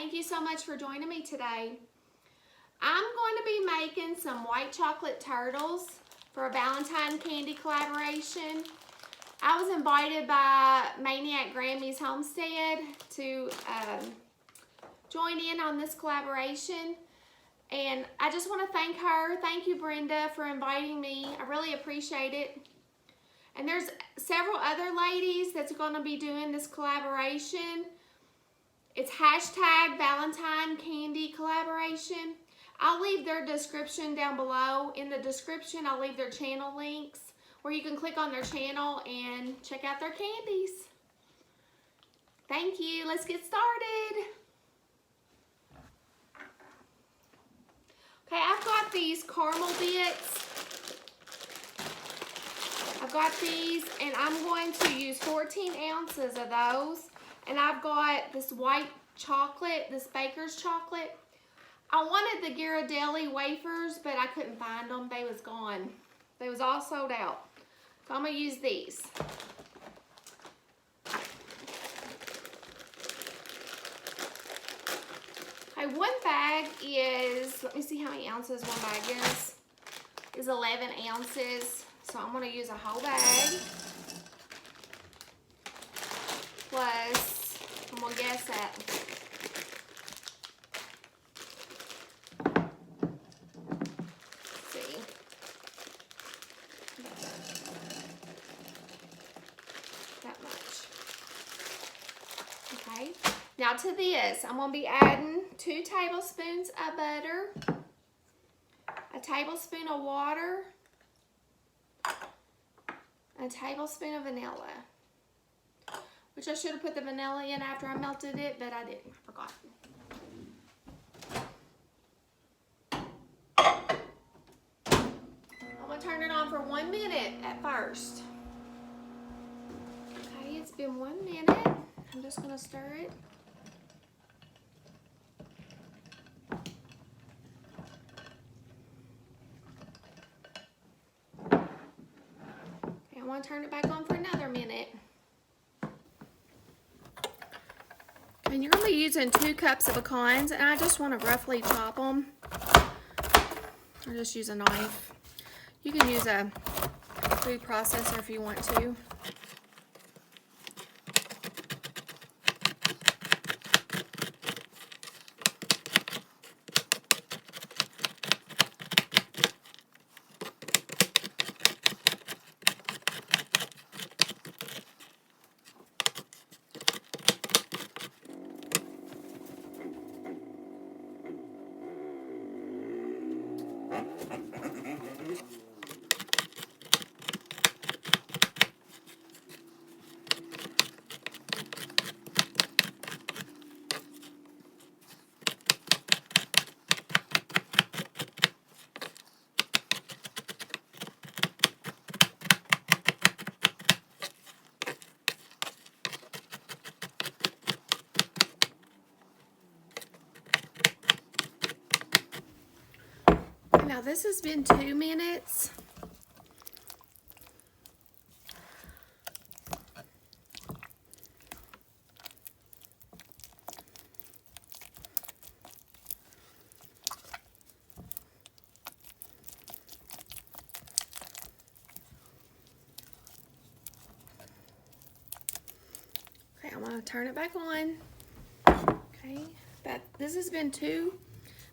Thank you so much for joining me today. I'm going to be making some white chocolate turtles for a Valentine candy collaboration. I was invited by MAINiac Grammies Homestead to join in on this collaboration. And I just want to thank her. Thank you, Brenda, for inviting me. I really appreciate it. And there's several other ladies that's going to be doing this collaboration. It's hashtag Valentine Candy Collaboration. I'll leave their description down below. In the description, I'll leave their channel links where you can click on their channel and check out their candies. Thank you. Let's get started. Okay, I've got these caramel bits. I've got these, and I'm going to use 14 ounces of those. And I've got this white chocolate, this baker's chocolate. I wanted the Ghirardelli wafers, but I couldn't find them. They was gone. They was all sold out. So I'm going to use these. Okay, one bag is, let me see how many ounces one bag is 11 ounces. So I'm going to use a whole bag. Plus, I'm going to guess that. Let's see. That much. Okay. Now to this, I'm going to be adding 2 tablespoons of butter, a tablespoon of water, a tablespoon of vanilla. Which I should have put the vanilla in after I melted it, but I didn't. I forgot. I'm going to turn it on for 1 minute at first. Okay, it's been 1 minute. I'm just going to stir it. Okay, I want to turn it back on for another minute. And you're going to be using 2 cups of pecans, and I just want to roughly chop them. Or just use a knife. You can use a food processor if you want to. Now this has been 2 minutes. Okay, I'm going to turn it back on. Okay, this has been 2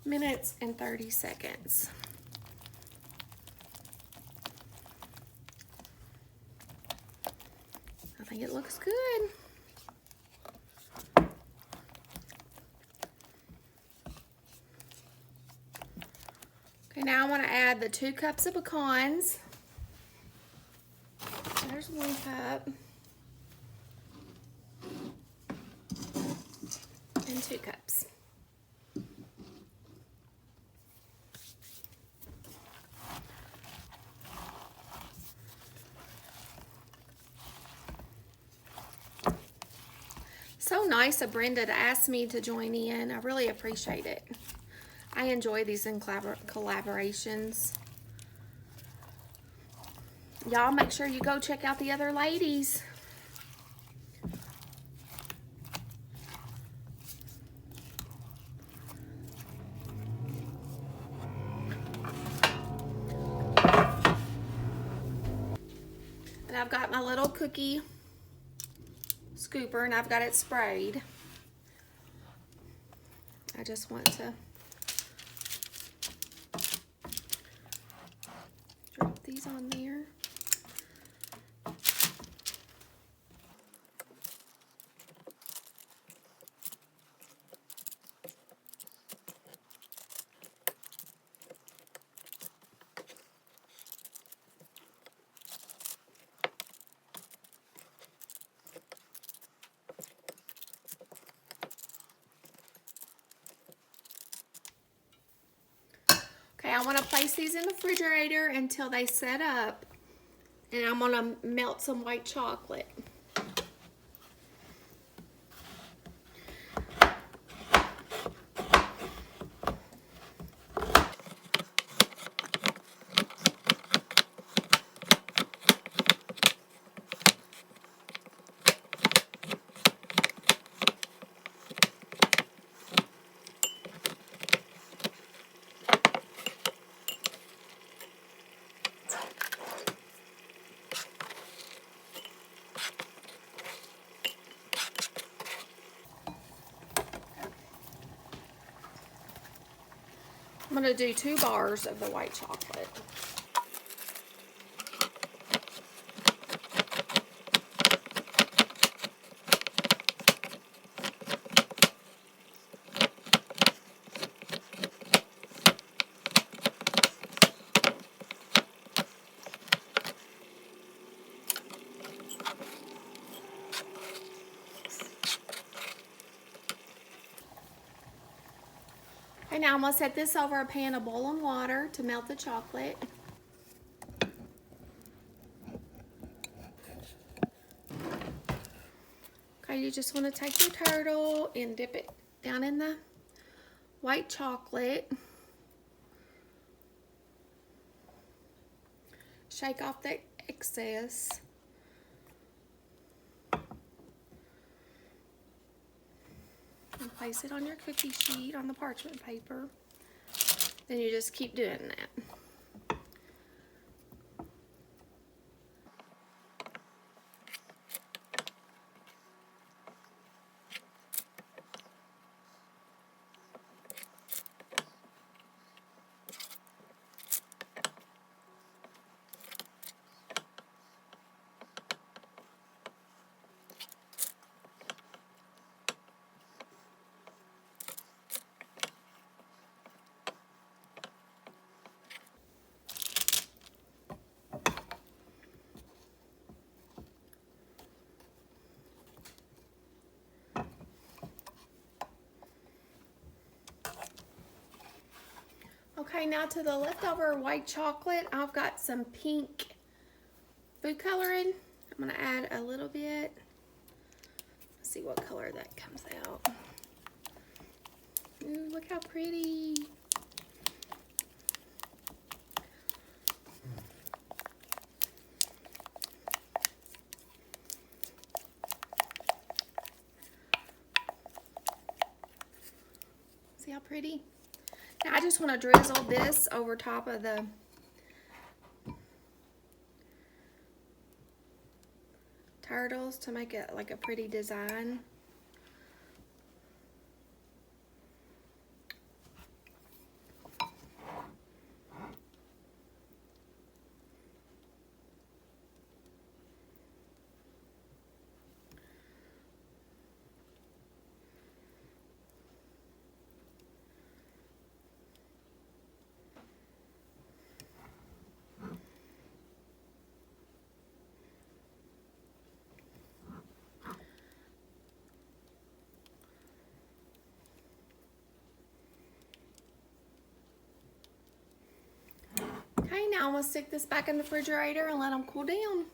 minutes and 30 seconds. I think it looks good. Okay, now I want to add the 2 cups of pecans. There's 1 cup. And 2 cups. So nice of Brenda to ask me to join in. I really appreciate it. I enjoy these collaborations. Y'all make sure you go check out the other ladies. I've got my little cookie scooper and I've got it sprayed. I just want to drop these on there. Okay, I want to place these in the refrigerator until they set up, and I'm going to melt some white chocolate. I'm going to do 2 bars of the white chocolate. Okay, now I'm going to set this over a pan of boiling water to melt the chocolate. Okay, you just want to take your turtle and dip it down in the white chocolate. Shake off the excess. And place it on your cookie sheet on the parchment paper. Then you just keep doing that. Okay, now to the leftover white chocolate, I've got some pink food coloring. I'm going to add a little bit. Let's see what color that comes out. Ooh, look how pretty. See how pretty? Now I just want to drizzle this over top of the turtles to make it like a pretty design. Okay, now I'm going to stick this back in the refrigerator and let them cool down.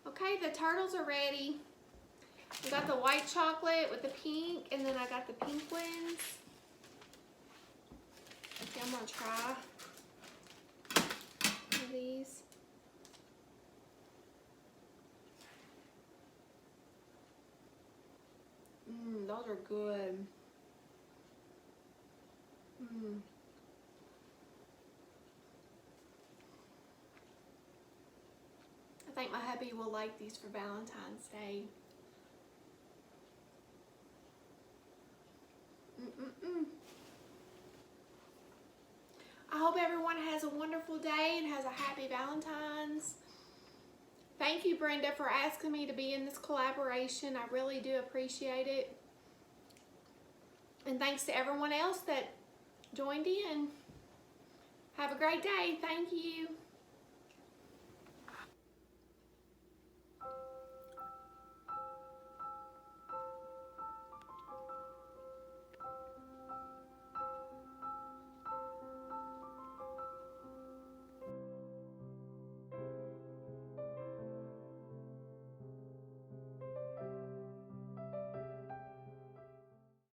Okay, the turtles are ready. I got the white chocolate with the pink, and then I got the pink ones. Okay, I'm going to try one of these. those are good. I think my hubby will like these for Valentine's Day. I hope everyone has a wonderful day and has a happy Valentine's. Thank you, Brenda, for asking me to be in this collaboration. I really do appreciate it. And thanks to everyone else that joined in. Have a great day. Thank you.